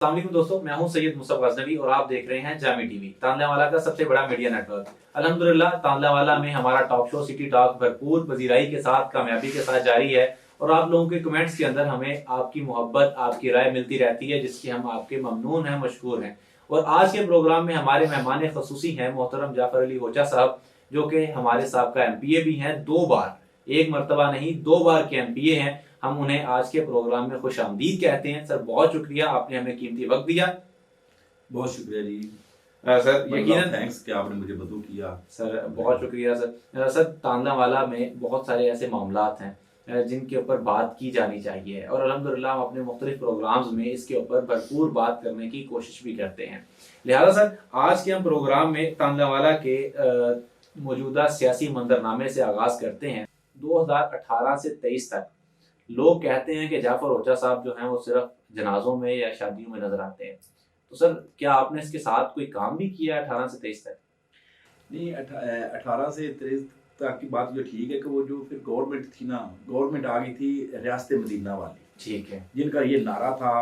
السلام علیکم دوستوں، میں ہوں سید مصطفیٰ غزنوی اور آپ دیکھ رہے ہیں جامی ٹی وی، تانلہ والا کا سب سے بڑا میڈیا نیٹ ورک۔ الحمدللہ تانلہ والا میں ہمارا ٹاک شو سٹی ٹاک بھرپور پذیرائی کے ساتھ کامیابی کے ساتھ جاری ہے، اور آپ لوگوں کے کمنٹس کے اندر ہمیں آپ کی محبت، آپ کی رائے ملتی رہتی ہے، جس کی ہم آپ کے ممنون ہیں، مشکور ہیں۔ اور آج کے پروگرام میں ہمارے مہمان خصوصی ہیں محترم جعفر علی ہوچا صاحب، جو کہ ہمارے سابقہ ایم پی اے بھی ہیں، 2 بار، ایک مرتبہ نہیں 2 بار کے ایم پی اے ہیں۔ ہم انہیں آج کے پروگرام میں خوش آمدید کہتے ہیں۔ سر بہت شکریہ، آپ نے ہمیں قیمتی وقت دیا۔ بہت شکریہ جی سر یقیناً تھینکس کہ آپ نے مجھے مدعو کیا۔ سر بہت شکریہ سر۔ سر تانلہ والا میں بہت سارے ایسے معاملات ہیں جن کے اوپر بات کی جانی چاہیے، اور الحمدللہ ہم اپنے مختلف پروگرامز میں اس کے اوپر بھرپور بات کرنے کی کوشش بھی کرتے ہیں۔ لہذا سر آج کے ہم پروگرام میں تانلہ والا کے موجودہ سیاسی منظرنامے سے آغاز کرتے ہیں۔ 2018 سے 23 تک لوگ کہتے ہیں کہ جعفر ہوچا صاحب جو ہیں وہ صرف جنازوں میں یا شادیوں میں نظر آتے ہیں، تو سر کیا آپ نے اس کے ساتھ کوئی کام بھی کیا 18 سے 23 تک؟ نہیں، 18 سے 23 تک کی بات جو ٹھیک ہے کہ وہ جو پھر گورنمنٹ تھی نا، گورنمنٹ آ گئی تھی ریاست مدینہ والی، ٹھیک ہے، جن کا یہ نعرہ تھا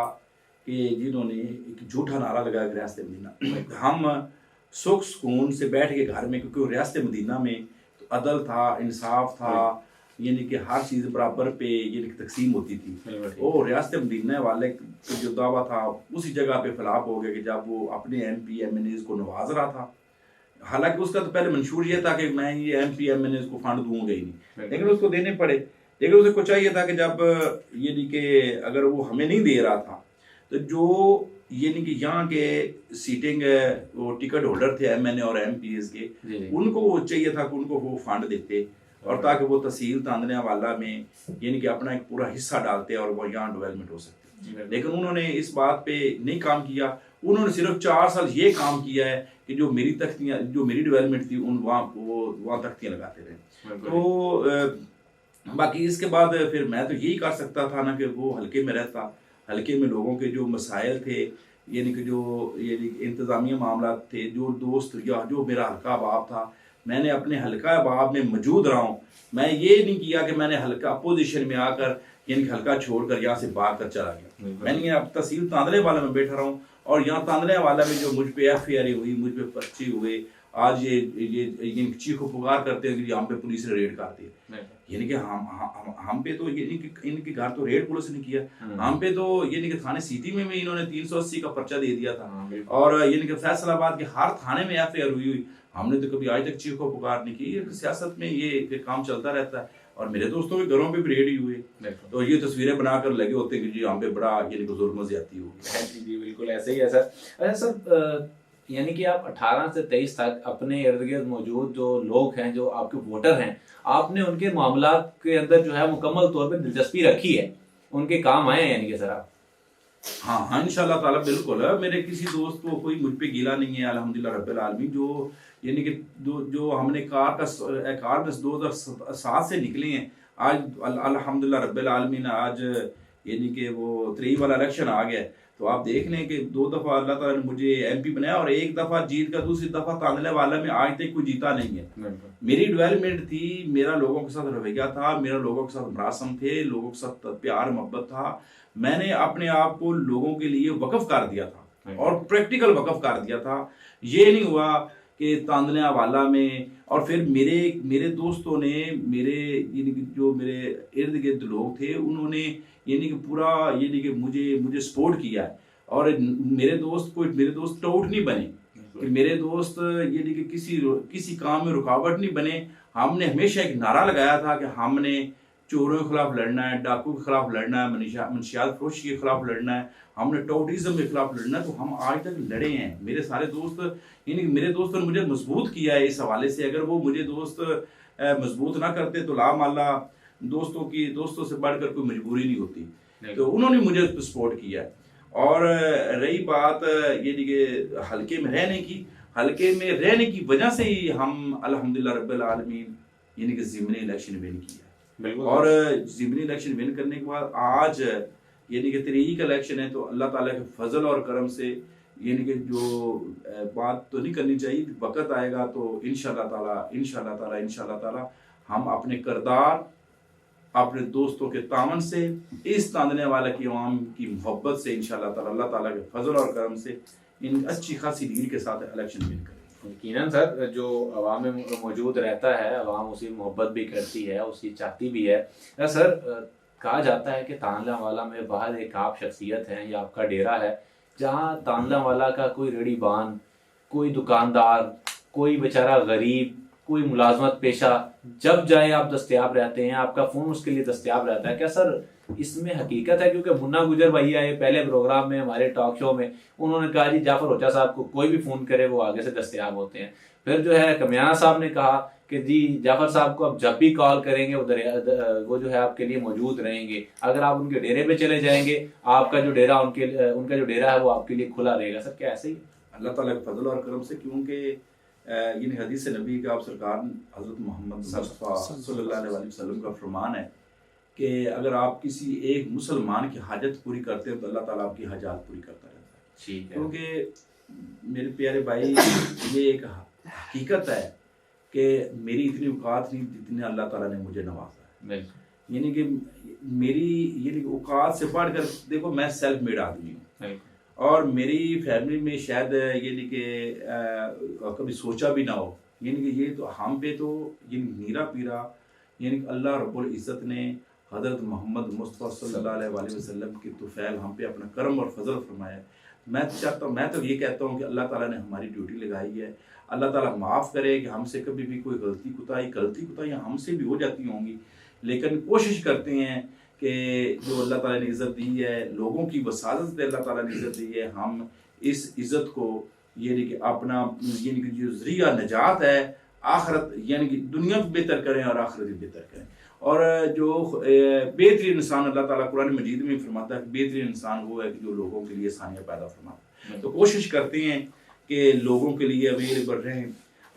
کہ جنہوں نے ایک جھوٹا نعرہ لگایا ریاست مدینہ، ہم سکھ سکون سے بیٹھ کے گھر میں، کیونکہ ریاست مدینہ میں تو عدل تھا، انصاف تھا، یعنی کہ ہر چیز برابر پہ یعنی کہ تقسیم ہوتی تھی۔ وہ ریاست مدینہ والے جو دعویٰ تھا اسی جگہ پہ فلاپ ہو گیا کہ جب وہ اپنے M P M N As کو نواز رہا تھا، حالانکہ اس کا تو پہلے منشور یہ تھا کہ میں یہ M P M N As کو فنڈ دوں گا ہی نہیں، لیکن اس کو دینے پڑے۔ لیکن اسے کو چاہیے تھا کہ جب یعنی کہ اگر وہ ہمیں نہیں دے رہا تھا تو جو یعنی کہ یہاں کے سیٹنگ وہ ٹکٹ ہولڈر تھے ایم این اے اور ایم پی ایز کے، ان کو وہ چاہیے تھا کہ ان کو وہ فنڈ دیتے، اور تاکہ وہ تحصیل تاندنیا والا میں یعنی کہ اپنا ایک پورا حصہ ڈالتے اور وہ یہاں ڈیولپمنٹ ہو سکتی۔ لیکن انہوں نے اس بات پہ نہیں کام کیا، انہوں نے صرف 4 سال یہ کام کیا ہے کہ جو میری تختیاں، جو میری ڈیولپمنٹ تھی وہاں تختیاں لگاتے رہے۔ تو باقی اس کے بعد پھر میں تو یہی کر سکتا تھا نا کہ وہ حلقے میں رہتا، حلقے میں لوگوں کے جو مسائل تھے، یعنی کہ جو یعنی انتظامیہ معاملات تھے، جو دوست یا جو میرا حلقہ احباب تھا، میں نے اپنے حلقہ احباب میں موجود رہا ہوں۔ میں یہ نہیں کیا کہ میں نے حلقہ اپوزیشن میں آ کر یعنی کہ حلقہ چھوڑ کر یہاں سے بھاگ کر چلا گیا۔ میں نے اب تحصیل تاندلے والا میں بیٹھا رہا ہوں، اور یہاں تاندلے والا میں جو مجھ پہ ایف آئی آر ہوئی، مجھ پہ پرچے ہوئے، آج یہ چیخ و پکار کرتے ہیں کہ یہاں پہ پولیس نے ریڈ کر دی، یعنی کہ ہم پہ تو یعنی کہ ان کے گھر تو ریڈ پولیس نے کیا، ہم پہ تو یعنی کہ تھانے سٹی میں انہوں نے 380 کا پرچہ دے دیا تھا، اور یعنی کہ فیصل آباد کے ہر تھانے میں ایف آئی آر ہوئی۔ ہم نے تو کبھی آج تک چیخ و پکار نہیں کی۔ سیاست میں یہ کام چلتا رہتا ہے، اور میرے دوستوں کے گھروں پہ بھی ریڈ ہی ہوئے، تو یہ تصویریں بنا کر لگے ہوتے ہیں کہ جی ہم پہ بڑا یعنی کہ ظلم و زیادتی ہوگی۔ جی بالکل ایسے ہی ہے سر۔ اچھا سر، یعنی کہ آپ 18 سے 23 تک اپنے ارد گرد موجود جو لوگ ہیں، جو آپ کے ووٹر ہیں، آپ نے ان کے معاملات کے اندر جو ہے مکمل طور پہ دلچسپی رکھی ہے، ان کے کام آئے ہیں یعنی کہ سر آپ؟ ہاں انشاءاللہ تعالیٰ بالکل ہے۔ میرے کسی دوست کو کوئی مجھ پہ گیلا نہیں ہے، الحمدللہ رب العالمین۔ جو یعنی کہ جو ہم نے کار میں 2007 سے نکلے ہیں، آج الحمدللہ رب العالمین آج یعنی کہ وہ 23 والا الیکشن آ گیا ہے، تو آپ دیکھ لیں کہ 2 دفعہ اللہ تعالیٰ نے مجھے ایم پی بنایا، اور 1 دفعہ جیت کا، دوسری دفعہ تاندلے والا میں آج تک کوئی جیتا نہیں ہے۔ میری ڈیولپمنٹ تھی، میرا لوگوں کے ساتھ رویہ تھا، میرا لوگوں کے ساتھ مراسم تھے، لوگوں کے ساتھ پیار محبت تھا۔ میں نے اپنے آپ کو لوگوں کے لیے وقف کر دیا تھا، اور پریکٹیکل وقف کر دیا تھا۔ یہ نہیں ہوا کہ تاندلیا والا میں، اور پھر میرے دوستوں نے، میرے یعنی کہ جو میرے ارد گرد لوگ تھے، انہوں نے یعنی کہ پورا یعنی کہ مجھے سپورٹ کیا ہے، اور میرے دوست ٹوٹ نہیں بنے، کہ میرے دوست یعنی کہ کسی کام میں رکاوٹ نہیں بنے۔ ہم نے ہمیشہ ایک نعرہ لگایا تھا کہ ہم نے چوروں کے خلاف لڑنا ہے، ڈاکو کے خلاف لڑنا ہے، منشیات فروشی کے خلاف لڑنا ہے، ہم نے ٹوٹیزم کے خلاف لڑنا ہے، تو ہم آج تک لڑے ہیں۔ میرے سارے دوست یعنی کہ میرے دوستوں نے مجھے مضبوط کیا ہے اس حوالے سے۔ اگر وہ مجھے دوست مضبوط نہ کرتے تو لاماللہ دوستوں سے بڑھ کر کوئی مجبوری نہیں ہوتی، تو انہوں نے مجھے سپورٹ کیا ہے۔ اور رہی بات یعنی کہ حلقے میں رہنے کی وجہ سے ہی ہم الحمدللہ رب العالمین یعنی کہ ضمنی الیکشن ون کیا، اور ضمنی الیکشن ون کرنے کے بعد آج یعنی کہ 23 کا الیکشن ہے، تو اللہ تعالیٰ کے فضل اور کرم سے یعنی کہ جو بات تو نہیں کرنی چاہیے، وقت آئے گا تو انشاءاللہ تعالیٰ ہم اپنے کردار اپنے دوستوں کے تعاون سے، اس تاندنے والا کی عوام کی محبت سے انشاءاللہ تعالی اللہ تعالیٰ کے فضل اور کرم سے ان اچھی خاصی لیڈ کے ساتھ الیکشن ون کریں۔ یقیناً سر، جو عوام میں موجود رہتا ہے عوام اسی محبت بھی کرتی ہے، اسی چاہتی بھی ہے۔ سر کہا جاتا ہے کہ تانلا والا میں باہر ایک آپ شخصیت ہیں یا آپ کا ڈیرا ہے جہاں تانلا والا کا کوئی ریڑھی بان، کوئی دکاندار، کوئی بیچارہ غریب، کوئی ملازمت پیشہ جب جائے آپ دستیاب رہتے ہیں، آپ کا فون اس کے لیے دستیاب رہتا ہے۔ کیا سر اس میں حقیقت ہے؟ کیونکہ منا گجر بھائی آئے پہلے پروگرام میں ہمارے ٹاک شو میں، انہوں نے کہا جی جعفر اوچا صاحب کو کوئی بھی فون کرے وہ آگے سے دستیاب ہوتے ہیں۔ پھر جو ہے کمیانہ صاحب نے کہا کہ جی جعفر صاحب کو آپ جب بھی کال کریں گے وہ جو ہے آپ کے لیے موجود رہیں گے، اگر آپ ان کے ڈیرے پہ چلے جائیں گے آپ کا جو ڈیرا ان کا جو ڈیرا ہے وہ آپ کے لیے کھلا رہے گا۔ سر کیا ایسے ہی؟ اللہ تعالیٰ کے فضل اور کرم سے، کیونکہ یہ حدیث نبی کا آپ سرکار حضرت محمد مصطفیٰ صلی اللہ علیہ وسلم کا فرمان ہے کہ اگر آپ کسی ایک مسلمان کی حاجت پوری کرتے ہیں تو اللہ تعالیٰ آپ کی حاجات پوری کرتا رہتا ہے۔ ٹھیک ہے، کیونکہ میرے پیارے بھائی یہ ایک حقیقت ہے کہ میری اتنی اوقات نہیں جتنے اللہ تعالیٰ نے مجھے نوازا ہے۔ یعنی کہ میری اوقات سے بڑھ کر دیکھو میں سیلف میڈ آدمی ہوں، اور میری فیملی میں شاید یعنی کہ کبھی سوچا بھی نہ ہو، یعنی کہ یہ تو ہم پہ تو یعنی میرا پیرا یعنی کہ اللہ رب العزت نے حضرت محمد مصطفیٰ صلی اللہ علیہ وسلم کی طفیل ہم پہ اپنا کرم اور فضل فرمایا ہے۔ میں تو یہ کہتا ہوں کہ اللہ تعالیٰ نے ہماری ڈیوٹی لگائی ہے، اللہ تعالیٰ معاف کرے کہ ہم سے کبھی بھی کوئی غلطی کوتاہیاں ہم سے بھی ہو جاتی ہوں گی، لیکن کوشش کرتے ہیں کہ جو اللہ تعالیٰ نے عزت دی ہے، لوگوں کی وساطت سے اللہ تعالیٰ نے عزت دی ہے، ہم اس عزت کو یعنی کہ اپنا یعنی کہ جو ذریعہ نجات ہے آخرت یعنی کہ دنیا بھی بہتر کریں اور آخرت بھی بہتر کریں۔ اور جو بہترین انسان اللہ تعالیٰ قرآن مجید میں فرماتا ہے کہ بہترین انسان وہ ہے کہ جو لوگوں کے لیے آسانیاں پیدا فرماتا ہے۔ تو کوشش کرتے ہیں کہ لوگوں کے لیے اویلیبل رہیں،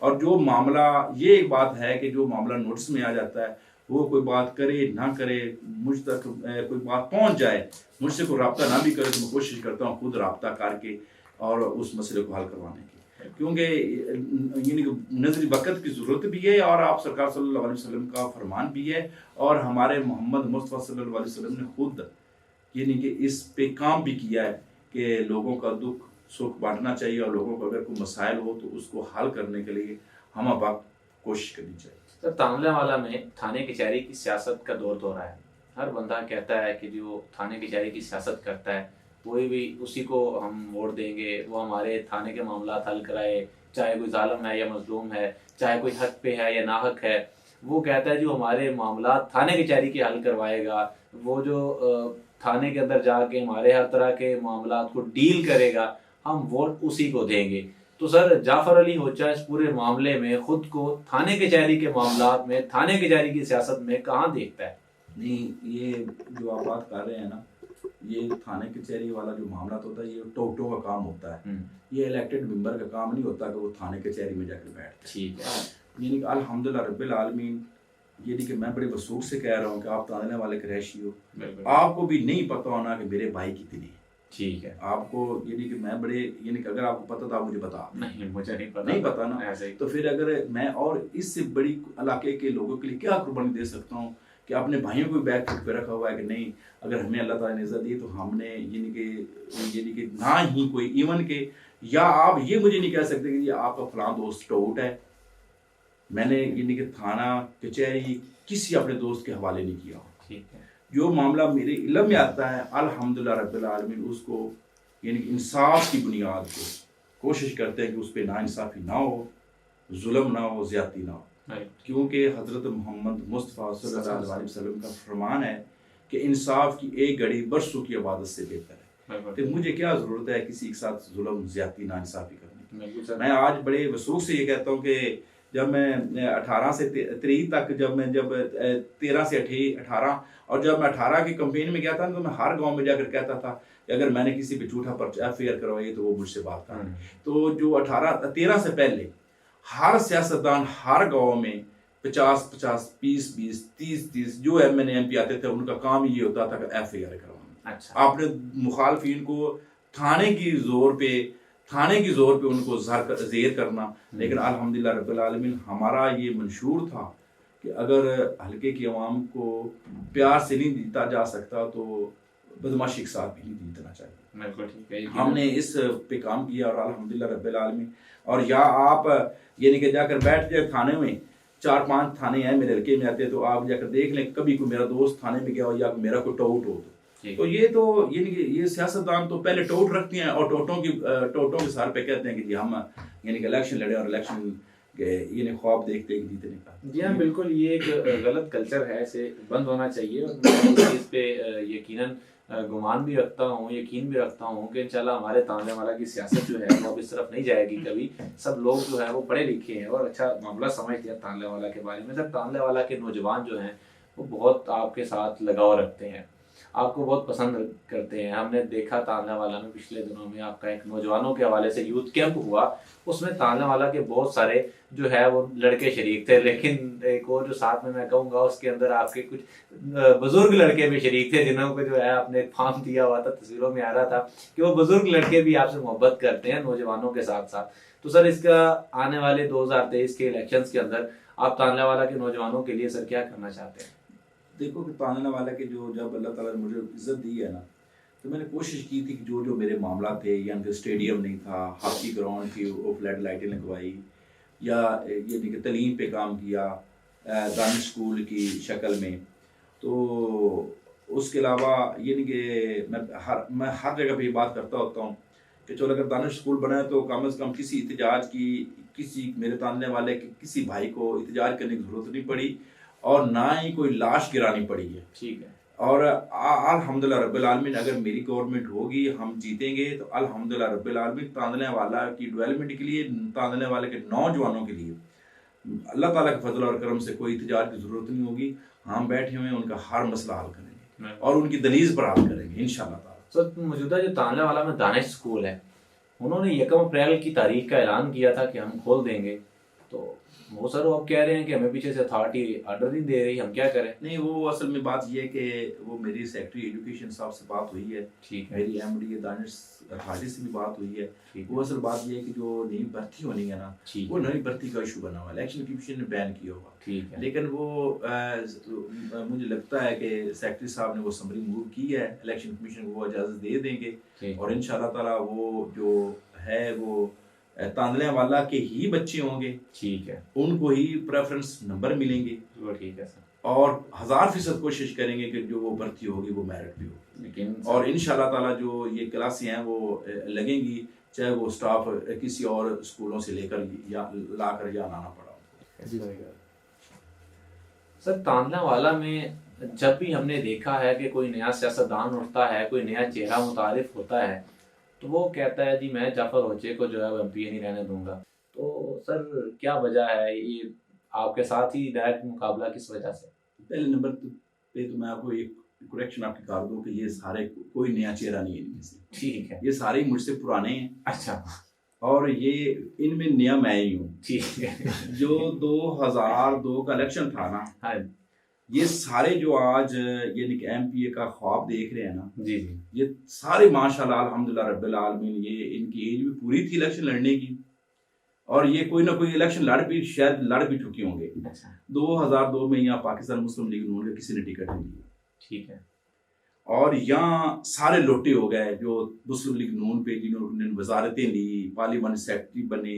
اور جو معاملہ یہ ایک بات ہے کہ جو معاملہ نوٹس میں آ جاتا ہے وہ کوئی بات کرے نہ کرے، مجھ تک کوئی بات پہنچ جائے، مجھ سے کوئی رابطہ نہ بھی کرے تو میں کوشش کرتا ہوں خود رابطہ کر کے اور اس مسئلے کو حل کروانے کی، کیونکہ یعنی کہ نظری وقت کی ضرورت بھی ہے، اور آپ سرکار صلی اللہ علیہ وسلم کا فرمان بھی ہے، اور ہمارے محمد مصطفیٰ صلی اللہ علیہ وسلم نے خود یعنی کہ اس پہ کام بھی کیا ہے کہ لوگوں کا دکھ سکھ بانٹنا چاہیے، اور لوگوں کو اگر کوئی مسائل ہو تو اس کو حل کرنے کے لیے ہم وقت کوشش کرنی چاہیے۔ سر تانلا والا میں تھانے کچہری کی سیاست کا دور رہا ہے، ہر بندہ کہتا ہے کہ جو تھانے کچہری کی سیاست کرتا ہے کوئی بھی اسی کو ہم ووٹ دیں گے، وہ ہمارے تھانے کے معاملات حل کرائے، چاہے کوئی ظالم ہے یا مظلوم ہے، چاہے کوئی حق پہ ہے یا ناحق ہے، وہ کہتا ہے جو ہمارے معاملات تھانے کچہری کے حل کروائے گا، وہ جو تھانے کے اندر جا کے ہمارے ہر طرح کے معاملات کو ڈیل کرے گا، ہم ووٹ اسی کو دیں گے۔ تو سر جعفر علی ہوچا اس پورے معاملے میں خود کو تھانے کچہری کے معاملات میں، تھانے کچہری کی سیاست میں کہاں دیکھتا ہے؟ نہیں، یہ جو آپ بات کر رہے ہیں نا، یہ تھانے کچہری والا جو معاملات ہوتا ہے یہ ٹوٹوں کا کام ہوتا ہے، یہ الیکٹڈ ممبر کا کام نہیں ہوتا کہ وہ تھانے کچہری میں جا کر بیٹھتے۔ ٹھیک ہے، یعنی کہ الحمدللہ رب العالمین، یعنی کہ میں بڑے وثوق سے کہہ رہا ہوں کہ آپ تانے والے کے رہائشی ہو، آپ کو بھی نہیں پتہ ہونا کہ میرے بھائی کتنے ہیں۔ ٹھیک ہے، آپ کو یعنی کہ میں بڑے یعنی کہ اگر آپ کو پتہ تھا آپ مجھے بتا، نہیں مجھے نہیں پتہ نا، تو پھر اگر میں اور اس سے بڑی علاقے کے لوگوں کے لیے کیا قربانی دے سکتا ہوں کہ اپنے بھائیوں کو بیک فٹ پہ رکھا ہوا ہے کہ نہیں، اگر ہمیں اللہ تعالیٰ نے عزت دی تو ہم نے یعنی کہ نہ ہی کوئی ایون کہ یا آپ یہ مجھے نہیں کہہ سکتے کہ یہ آپ کا فلاں دوست ٹوٹ ہے، میں نے یعنی کہ تھانہ کچہری کسی اپنے دوست کے حوالے نہیں کیا۔ ٹھیک ہے، جو معاملہ میرے علم میں آتا ہے الحمدللہ رب العالمین اس کو یعنی کہ انصاف کی بنیاد پہ کوشش کرتے ہیں کہ اس پہ ناانصافی نہ ہو، ظلم نہ ہو، زیادتی نہ ہو، کیونکہ حضرت محمد مصطفیٰ صلی اللہ علیہ وسلم کا فرمان ہے کہ انصاف کی ایک گھڑی برسوں کی عبادت سے بہتر ہے۔ تو مجھے کیا ضرورت ہے کسی کے ساتھ ظلم، زیادتی، ناانصافی کرنے کی؟ میں آج بڑے وثوق سے یہ کہتا ہوں کہ جب میں 18 سے 23 تک، جب 13 سے 18 اور جب میں 18 کی کمپین میں گیا تھا تو میں ہر گاؤں میں جا کر کہتا تھا کہ اگر میں نے کسی پہ جھوٹا پرچہ FIR کروائی تو وہ مجھ سے بات کریں۔ تو جو 13 سے پہلے ہر سیاستدان ہر گاؤں میں 50-50، 20-20، 30-30 جو MNA MP آتے تھے ان کا کام یہ ہوتا تھا کہ FIR کروانا، اپنے مخالفین کو تھانے کی زور پہ ان کو زیر کرنا۔ لیکن الحمدللہ رب العالمین ہمارا یہ منشور تھا کہ اگر حلقے کی عوام کو پیار سے نہیں جیتا جا سکتا تو بدماشی کے ساتھ بھی نہیں جیتنا چاہیے. بالکل ٹھیک ہے. ہم نے اس پہ کام کیا اور الحمدللہ رب العالمین. اور یا آپ یعنی کہ جا کر بیٹھ جائے تھانے میں, 4-5 تھانے ہیں میرے حلقے میں آتے, تو آپ جا کر دیکھ لیں کبھی کوئی میرا دوست تھانے میں گیا ہو یا میرا کوئی ٹوٹ ہو تو یہ تو یعنی کہ یہ سیاستدان تو پہلے ٹوٹ رکھتے ہیں اور ٹوٹوں کے سر پہ کہتے ہیں کہ جی ہم یعنی کہ الیکشن لڑے اور الیکشن یعنی خواب دیکھتے ہیں جیتنے کا. جی ہاں بالکل, یہ ایک غلط کلچر ہے, اسے بند ہونا چاہیے. اور میں اس پہ یقیناً گمان بھی رکھتا ہوں, یقین بھی رکھتا ہوں کہ انشاءاللہ ہمارے تانلے والا کی سیاست جو ہے وہ اب اس طرف نہیں جائے گی کبھی. سب لوگ جو ہے وہ پڑھے لکھے ہیں اور اچھا معاملہ سمجھتے ہیں تانلے والا کے بارے میں. سب تانلے والا کے نوجوان جو ہیں وہ بہت آپ کے ساتھ لگاؤ رکھتے ہیں, آپ کو بہت پسند کرتے ہیں. ہم نے دیکھا تانلے والا میں پچھلے دنوں میں آپ کا ایک نوجوانوں کے حوالے سے یوتھ کیمپ ہوا, اس میں تانلے والا کے بہت سارے جو ہے وہ لڑکے شریک تھے, لیکن ایک اور جو ساتھ میں کہوں گا اس کے اندر آپ کے کچھ بزرگ لڑکے بھی شریک تھے جنہوں کو جو ہے آپ نے ایک فارم دیا ہوا تھا. تصویروں میں آ رہا تھا کہ وہ بزرگ لڑکے بھی آپ سے محبت کرتے ہیں نوجوانوں کے ساتھ ساتھ. تو سر اس کا آنے والے 2023 کے الیکشنز کے اندر آپ تانلے والا کے نوجوانوں کے لیے سر کیا کرنا چاہتے ہیں؟ دیکھو کہ تانلے والا کے جو جب اللہ تعالیٰ نے مجھے عزت دی ہے نا, تو میں نے کوشش کی تھی کہ جو میرے معاملات تھے, یعنی کہ اسٹیڈیم نہیں تھا, ہاکی گراؤنڈ کی وہ فلڈ لائٹیں لگوائی, یا یعنی کہ تعلیم پہ کام کیا دانش اسکول کی شکل میں. تو اس کے علاوہ یعنی کہ میں ہر جگہ پہ یہ بات کرتا ہوتا ہوں کہ چلو اگر دانش اسکول بنا ہے تو کم از کم کسی احتجاج کی, کسی میرے تاننے والے کے کسی بھائی کو احتجاج کرنے کی ضرورت نہیں پڑی اور نہ ہی کوئی لاش گرانی پڑی ہے. ٹھیک ہے. اور الحمدللہ رب العالمین اگر میری گورنمنٹ ہوگی, ہم جیتیں گے, تو الحمدللہ رب العالمین تانلے والا کی ڈیولپمنٹ کے لیے, تانلے والے کے نوجوانوں کے لیے اللہ تعالیٰ کے فضل اور کرم سے کوئی احتجاج کی ضرورت نہیں ہوگی. ہم بیٹھے ہوئے ہیں, ان کا ہر مسئلہ حل کریں گے اور ان کی دلیل پر حل کریں گے انشاءاللہ تعالیٰ. سر موجودہ جو تانلے والا میں دانش اسکول ہے, انہوں نے 1 اپریل کی تاریخ کا اعلان کیا تھا کہ ہم کھول دیں گے, تو وہ سر وہ اب کہہ رہے ہیں کہ ہمیں پیچھے سے اتھارٹی آرڈر نہیں دے رہی, ہم کیا کریں؟ نہیں, وہ اصل میں بات یہ ہے کہ وہ میری سیکٹری ایجوکیشن صاحب سے بات ہوئی ہے, ٹھیک ہے, میری ایم ڈی دانش اتھارٹی سے بھی بات ہوئی ہے. وہ اصل بات یہ ہے کہ جو نئی بھرتی ہونی ہے نا, وہ نئی بھرتی کا ایشو بنا ہوا ہے, الیکشن کمیشن نے بین کیا ہوا. ٹھیک ہے. لیکن وہ مجھے لگتا ہے کہ سیکٹری صاحب نے وہ سمری موو کی ہے, الیکشن کمیشن کو وہ اجازت دے دیں گے اور انشاءاللہ تعالیٰ وہ جو ہے وہ تانلے والا کے ہی بچے ہوں گے. ٹھیک ہے. ان کو ہی پریفرنس نمبر ملیں گے. ٹھیک ہے سر. اور 1000% کوشش کریں گے کہ جو وہ بھرتی ہوگی وہ میرٹ پہ ہوگی. لیکن اور انشاءاللہ تعالیٰ جو یہ کلاسیں ہیں وہ لگیں گی, چاہے وہ اسٹاف کسی اور اسکولوں سے لے کر یا لا کر یا لانا پڑا. سر تانلے والا میں جب بھی ہم نے دیکھا ہے کہ کوئی نیا سیاستدان اٹھتا ہے, کوئی نیا چہرہ متعارف ہوتا ہے, تو وہ کہتا ہے جی میں جعفر ہوچے کو جو ہے وہ ایم پی اے نہیں رہنے دوں گا. تو سر کیا وجہ ہے یہ آپ کے ساتھ ہی ڈائریکٹ مقابلہ کس وجہ سے؟ پہلے نمبر پہ تو میں آپ کو ایک کریکشن آپ کی کر دوں کہ یہ سارے کوئی نیا چہرہ نہیں ہے ان میں سے. ٹھیک ہے. یہ سارے مجھ سے پرانے ہیں. اچھا. اور یہ ان میں نیا میں ہی ہوں. ٹھیک ہے. جو 2002 کا الیکشن تھا نا, یہ سارے جو آج یعنی کہ ایم پی اے کا خواب دیکھ رہے ہیں نا, جی جی, یہ سارے ماشاءاللہ الحمدللہ رب العالمین, یہ ان کی ایج بھی پوری تھی الیکشن لڑنے کی, اور یہ کوئی نہ کوئی الیکشن شاید لڑ بھی چکے ہوں گے. 2002 میں یہاں پاکستان مسلم لیگ نون کا کسی نے ٹکٹ نہیں دیا. ٹھیک ہے. اور یہاں سارے لوٹے ہو گئے جو مسلم لیگ نون پہ جنہوں نے وزارتیں لی, پارلیمنٹ سیکرٹری بنے,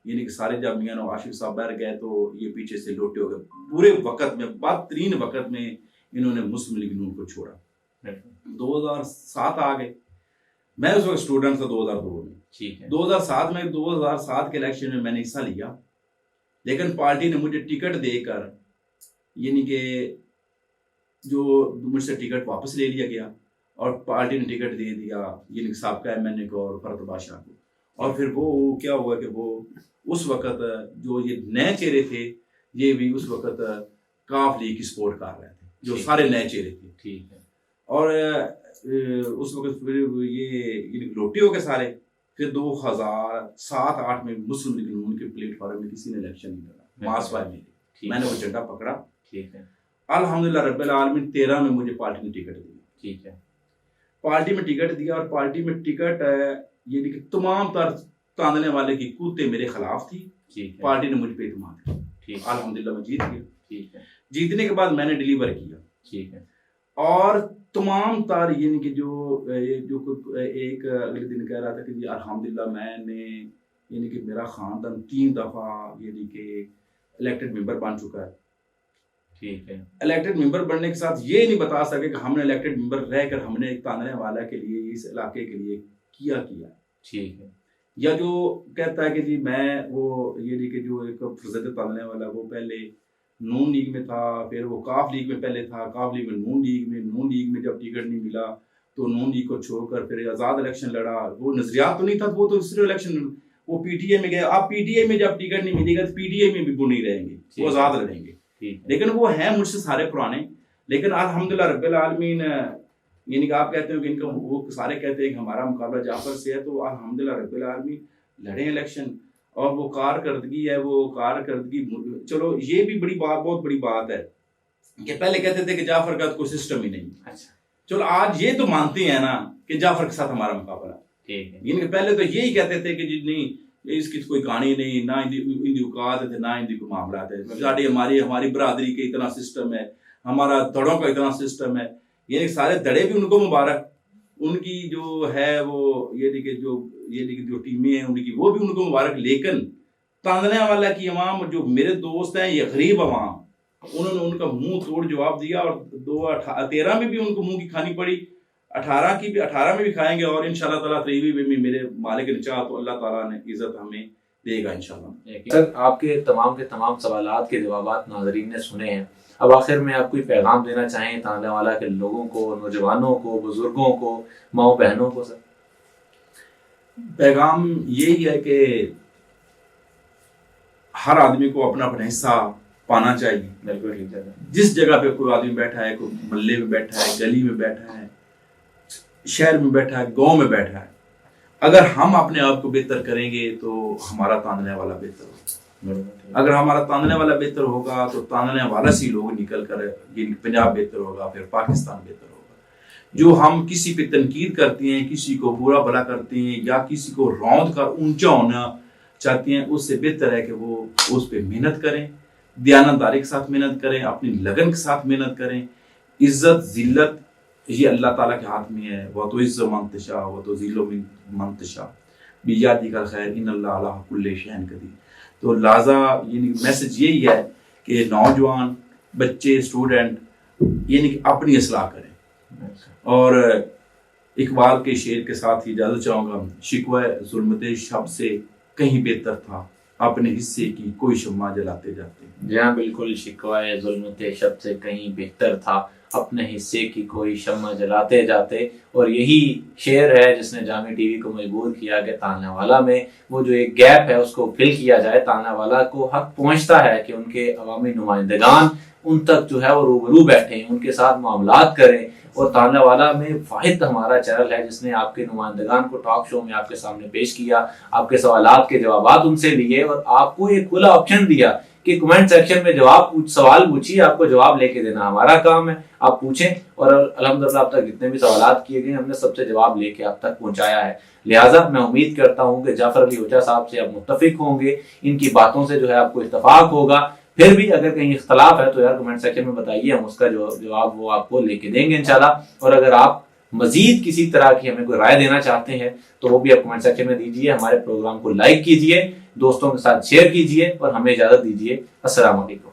یعنی کہ سارے جب میاں عاشق صاحب بیٹھ گئے تو یہ پیچھے سے لوٹے ہو گئے. پورے وقت میں, بدترین وقت میں انہوں نے مسلم لیگ نون کو چھوڑا. 2007 آ گئے, میں اس وقت اسٹوڈنٹ تھا 2002 میں. 2007 میں 2007 کے الیکشن میں نے حصہ لیا, لیکن پارٹی نے مجھے ٹکٹ دے کر یعنی کہ جو مجھ سے ٹکٹ واپس لے لیا گیا, اور پارٹی نے ٹکٹ دے دیا یعنی کہ سابقہ ایم این اے کو اور فرد بادشاہ کو. اور پھر وہ کیا ہوا کہ وہ اس وقت جو یہ نئے چہرے تھے, یہ بھی اس وقت کاف لیگ کی سپورٹ کر رہے تھے, جو سارے نئے چہرے تھے. ٹھیک ہے. اور اس وقت پھر یہ لوٹے ہو گئے سارے. پھر 2007-8 میں مسلم لیگ نون کے پلیٹ فارم میں کسی نے الیکشن نہیں کرا, ماسوائے میں نے وہ جھنڈا پکڑا. ٹھیک ہے. الحمدللہ رب العالمین 13 میں مجھے پارٹی نے ٹکٹ دی. ٹھیک ہے. پارٹی میں ٹکٹ دیا, اور پارٹی میں ٹکٹ یعنی کہ تمام تر تانلے والے کی کوتے میرے خلاف تھی. پارٹی نے مجھ پہ اعتماد کیا, الحمدللہ میں جیت گیا. ٹھیک ہے جیتنے کے بعد میں نے ڈیلیور کیا. ٹھیک ہے. اور تمام یعنی کہ جو ایک اگلے دن کہہ رہا تھا کہ جی الحمدللہ میں نے یعنی کہ میرا خاندان 3 دفعہ یعنی کہ الیکٹڈ ممبر بن چکا ہے. ٹھیک ہے. الیکٹڈ ممبر بننے کے ساتھ یہ نہیں بتا سکے کہ ہم نے الیکٹڈ ممبر رہ کر ہم نے ایک تانلے والا کے لیے اس علاقے کے لیے کیا. ٹھیک ہے. یا جو کہتا ہے کہ جی میں وہ یعنی کہ جو ایک فرزت تانلے والا وہ پہلے نون لیگ میں تھا, پھر وہ کاف لیگ میں پہلے تھا, کاف لیگ میں نون لیگ میں جب ٹکٹ نہیں ملا تو نون لیگ کو چھوڑ کر پھر آزاد الیکشن لڑا. وہ نظریات تو نہیں تھا, وہ تو صرف الیکشن وہ پی ٹی اے میں گیا. اب پی ٹی اے میں جب ٹکٹ نہیں ملے گا تو پی ٹی اے میں بھی وہ نہیں رہیں گے, وہ آزاد لڑیں گے. لیکن وہ ہیں مجھ سے سارے پرانے. لیکن الحمدللہ رب العالمین یعنی کہ آپ کہتے ہیں کہ ان کا وہ سارے کہتے ہیں کہ ہمارا مقابلہ جعفر سے ہے, تو الحمدللہ رب العالمین لڑے الیکشن. اور وہ کارکردگی ہے, وہ کارکردگی چلو یہ بھی بڑی بات, بہت بڑی بات ہے کہ پہلے کہتے تھے کہ جعفر کا کوئی سسٹم ہی نہیں. اچھا چلو آج یہ تو مانتے ہیں نا کہ جعفر کے ساتھ ہمارا مقابلہ. یعنی کہ پہلے تو یہی کہتے تھے کہ جی نہیں اس کی کوئی کہانی نہیں, نہ ان کی اوقات ہے نہ ان کی کوئی معاملات ہے. ہماری برادری کے اتنا سسٹم ہے, ہمارا دڑوں کا اتنا سسٹم ہے. یعنی سارے دڑے بھی ان کو مبارک, ان کی جو ہے وہ یعنی کہ جو ٹیمیں ہیں ان کی وہ بھی ان کو مبارک. لیکن تانلے والا کی عوام جو میرے دوست ہیں یہ غریب عوام, انہوں نے ان کا منہ توڑ جواب دیا. اور 2013 میں بھی ان کو منہ کی کھانی پڑی, 18 میں بھی کھائیں گے, اور انشاءاللہ تعالیٰ 23 میں بھی میرے مالک نے چاہا تو اللہ تعالیٰ نے عزت ہمیں دے گا انشاءاللہ. سر آپ کے تمام سوالات کے جوابات ناظرین نے سنے ہیں. اب آخر میں آپ کوئی پیغام دینا چاہیں تانلے والا کے لوگوں کو, نوجوانوں کو, بزرگوں کو, ماؤں بہنوں کو؟ سر پیغام یہی ہے کہ ہر آدمی کو اپنا اپنا حصہ پانا چاہیے. بالکل ٹھیک ہے. جس جگہ پہ کوئی آدمی بیٹھا ہے, کوئی محلے میں بیٹھا ہے, گلی میں بیٹھا ہے, شہر میں بیٹھا ہے, گاؤں میں بیٹھا ہے, اگر ہم اپنے آپ کو بہتر کریں گے تو ہمارا تانلے والا بہتر ہوگا. اگر ہمارا تانلے والا بہتر ہوگا تو تانلے والا سے لوگ نکل کر پنجاب بہتر ہوگا, پھر پاکستان بہتر ہوگا. جو ہم کسی پہ تنقید کرتے ہیں, کسی کو برا بھلا کرتے ہیں, یا کسی کو روند کر اونچا ہونا چاہتے ہیں, اس سے بہتر ہے کہ وہ اس پہ محنت کریں, دیانتداری کے ساتھ محنت کریں, اپنی لگن کے ساتھ محنت کریں. عزت ذلت یہ اللہ تعالیٰ کے ہاتھ میں ہے. وہ تو عز من تشاء و تو ذل من تشاء بیادک الخیر ان اللہ علی کل شیء قدیر. تو لہٰذا یعنی میسج یہی ہے کہ نوجوان بچے اسٹوڈنٹ یعنی کہ اپنی اصلاح کریں. اور اقبال کے شعر کے ساتھ ہی اجازت چاہوں گا, شکوہ ظلمت شب سے کہیں بہتر تھا, اپنے حصے کی کوئی شمع جلاتے جاتے. جی ہاں بالکل, شکوہ ظلمت شب سے کہیں بہتر تھا, اپنے حصے کی کوئی شمع جلاتے جاتے. اور یہی شعر ہے جس نے جامع ٹی وی کو مجبور کیا کہ تانلے والا میں وہ جو ایک گیپ ہے اس کو فل کیا جائے. تانلے والا کو حق پہنچتا ہے کہ ان کے عوامی نمائندگان ان تک جو ہے وہ روبرو بیٹھیں, ان کے ساتھ معاملات کریں. اور تانلے والا میں واحد ہمارا چینل ہے جس نے آپ کے نمائندگان کو ٹاک شو میں آپ کے سامنے پیش کیا, آپ کے سوالات کے جوابات ان سے لیے, اور آپ کو ایک کھلا آپشن دیا کہ کمنٹ سیکشن میں سوال پوچھیے, آپ کو جواب لے کے دینا ہمارا کام ہے, آپ پوچھیں. اور الحمدللہ اب تک جتنے بھی سوالات کیے گئے ہم نے سب سے جواب لے کے اب تک پہنچایا ہے. لہٰذا میں امید کرتا ہوں کہ جعفر علی ہوجا صاحب سے آپ متفق ہوں گے, ان کی باتوں سے جو ہے آپ کو اتفاق ہوگا. پھر بھی اگر کہیں اختلاف ہے تو یار کمنٹ سیکشن میں بتائیے, ہم اس کا جواب وہ آپ کو لے کے دیں گے انشاءاللہ. اور اگر آپ مزید کسی طرح کی ہمیں کوئی رائے دینا چاہتے ہیں تو وہ بھی آپ کمنٹ سیکشن میں دیجیے. ہمارے پروگرام کو لائک کیجیے, دوستوں کے ساتھ شیئر کیجیے, اور ہمیں اجازت دیجیے. السلام علیکم.